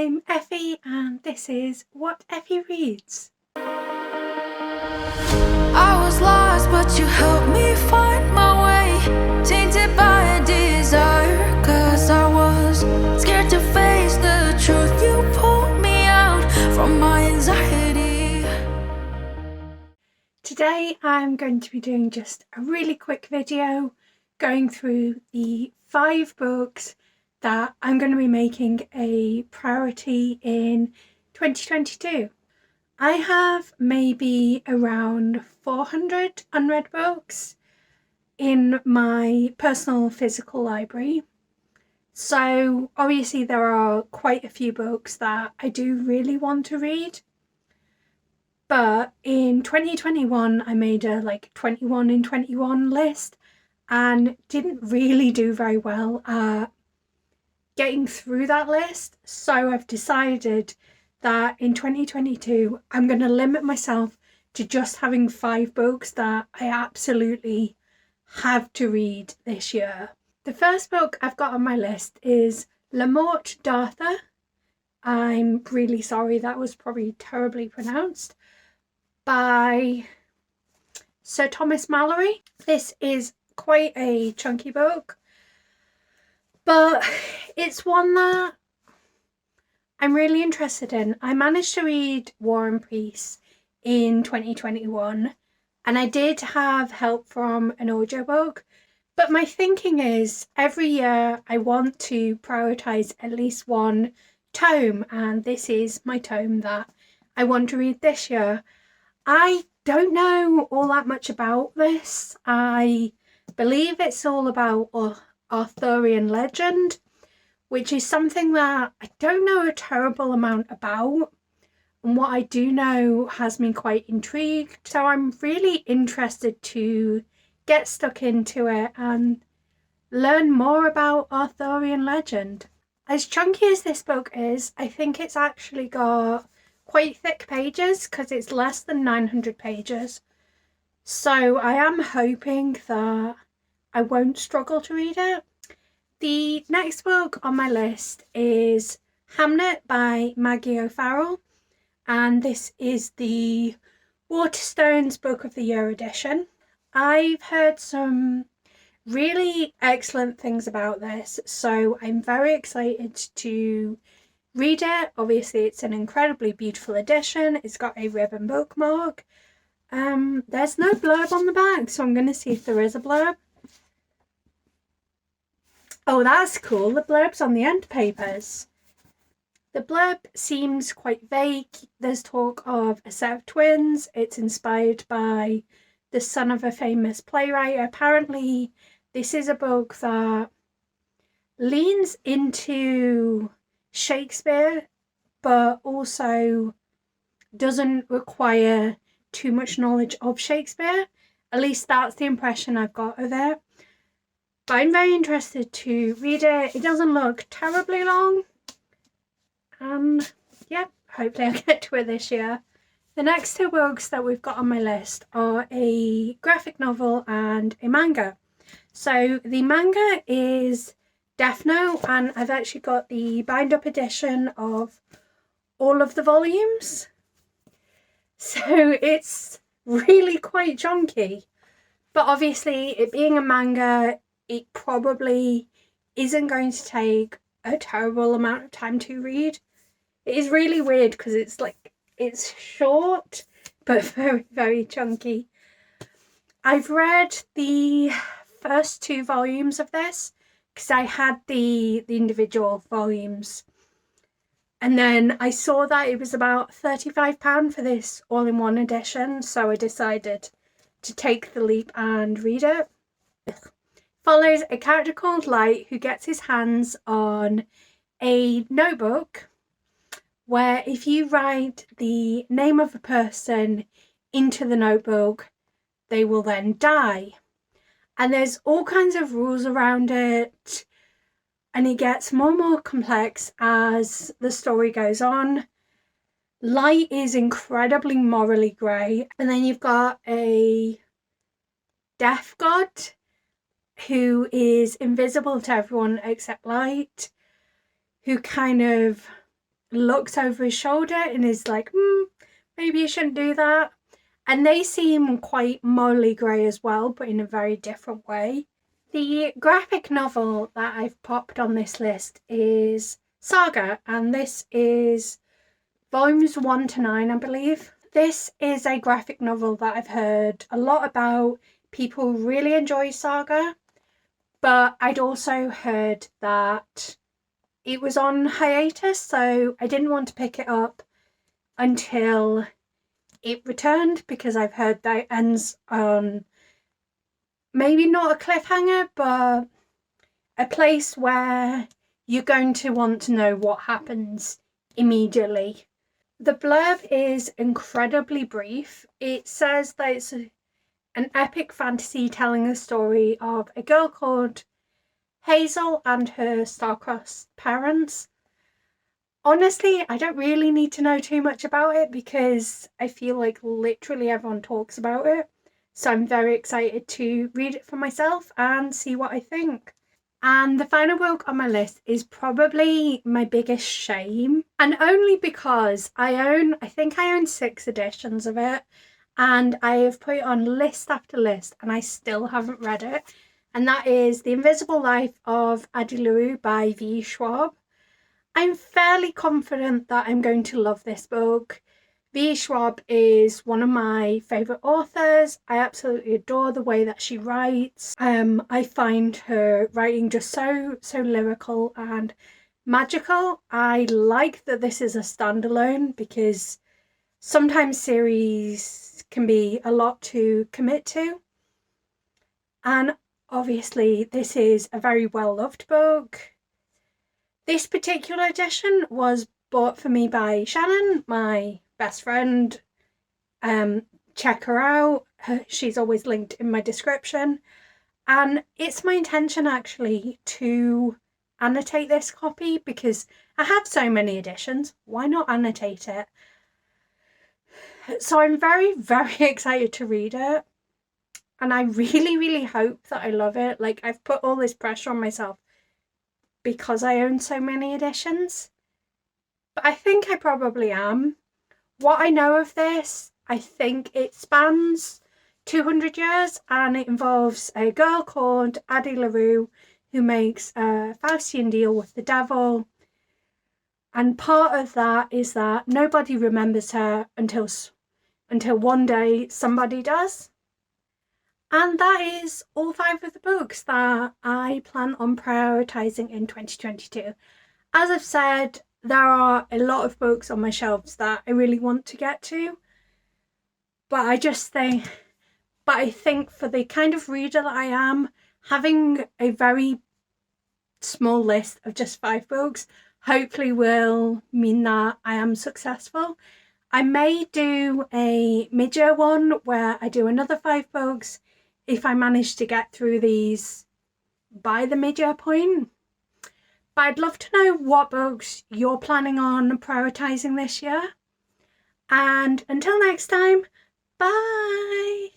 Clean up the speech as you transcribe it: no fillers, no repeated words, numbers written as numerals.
I'm Effie and this is What Effie Reads. I was lost but you helped me find my way, tainted by a desire, 'cause I was scared to face the truth. You pulled me out from my anxiety. Today I'm going to be doing just a really quick video going through the 5 books that I'm going to be making a priority in 2022. I have maybe around 400 unread books in my personal physical library. So obviously there are quite a few books that I do really want to read. But in 2021 I made a 21 in 21 list and didn't really do very well at getting through that list. So I've decided that in 2022 I'm going to limit myself to just having 5 books that I absolutely have to read this year. The first book I've got on my list is Lamorte. I'm really sorry, that was probably terribly pronounced, by Sir Thomas Malory. This is quite a chunky book, but it's one that I'm really interested in. I managed to read War and Peace in 2021 and I did have help from an audiobook, but my thinking is every year I want to prioritise at least one tome, and this is my tome that I want to read this year. I don't know all that much about this. I believe it's all about Arthurian legend, which is something that I don't know a terrible amount about, and what I do know has me quite intrigued. So I'm really interested to get stuck into it and learn more about Arthurian legend. As chunky as this book is, I think it's actually got quite thick pages because it's less than 900 pages. So I am hoping that I won't struggle to read it. The next book on my list is Hamlet by Maggie O'Farrell, and this is the Waterstones Book of the Year edition. I've heard some really excellent things about this, so I'm very excited to read it. Obviously it's an incredibly beautiful edition. It's got a ribbon bookmark. There's no blurb on the back, so I'm going to see if there is a blurb. Oh, that's cool. The blurb's on the end papers. The blurb seems quite vague. There's talk of a set of twins. It's inspired by the son of a famous playwright. Apparently this is a book that leans into Shakespeare but also doesn't require too much knowledge of Shakespeare. At least that's the impression I've got of it. But I'm very interested to read it. It doesn't look terribly long. And yeah, hopefully I'll get to it this year. The next 2 books that we've got on my list are a graphic novel and a manga. So the manga is Deafno, and I've actually got the bind-up edition of all of the volumes. So it's really quite chunky. But obviously, it being a manga, it probably isn't going to take a terrible amount of time to read. It is really weird because it's short but very, very chunky. I've read the first 2 volumes of this because I had the individual volumes, and then I saw that it was about £35 for this all-in-one edition, so I decided to take the leap and read it. Follows a character called Light who gets his hands on a notebook where if you write the name of a person into the notebook, they will then die. And there's all kinds of rules around it, and it gets more and more complex as the story goes on. Light is incredibly morally grey, and then you've got a death god who is invisible to everyone except Light, who kind of looks over his shoulder and is like, maybe you shouldn't do that. And they seem quite morally grey as well, but in a very different way. The graphic novel that I've popped on this list is Saga, and this is volumes 1 to 9, I believe. This is a graphic novel that I've heard a lot about. People really enjoy Saga, but I'd also heard that it was on hiatus, so I didn't want to pick it up until it returned, because I've heard that it ends on maybe not a cliffhanger, but a place where you're going to want to know what happens immediately. The blurb is incredibly brief. It says that it's an epic fantasy telling the story of a girl called Hazel and her star-crossed parents. Honestly, I don't really need to know too much about it because I feel like literally everyone talks about it. So I'm very excited to read it for myself and see what I think. And the final book on my list is probably my biggest shame. And only because I think I own 6 editions of it. And I have put it on list after list and I still haven't read it. And that is The Invisible Life of Addie LaRue by V. Schwab. I'm fairly confident that I'm going to love this book. V. Schwab is one of my favourite authors. I absolutely adore the way that she writes. I find her writing just so lyrical and magical. I like that this is a standalone because sometimes series can be a lot to commit to. And obviously this is a very well-loved book. This particular edition was bought for me by Shannon, my best friend. Check her out. She's always linked in my description. And it's my intention actually to annotate this copy because I have so many editions. Why not annotate it? So I'm very, very excited to read it. And I really, really hope that I love it. Like, I've put all this pressure on myself because I own so many editions. But I think I probably am. What I know of this, I think it spans 200 years and it involves a girl called Addie LaRue who makes a Faustian deal with the devil. And part of that is that nobody remembers her until one day somebody does. And that is all 5 of the books that I plan on prioritising in 2022. As I've said, there are a lot of books on my shelves that I really want to get to. But I think for the kind of reader that I am, having a very small list of just 5 books hopefully will mean that I am successful. I may do a mid-year one where I do another 5 books if I manage to get through these by the mid-year point. But I'd love to know what books you're planning on prioritising this year. And until next time, bye!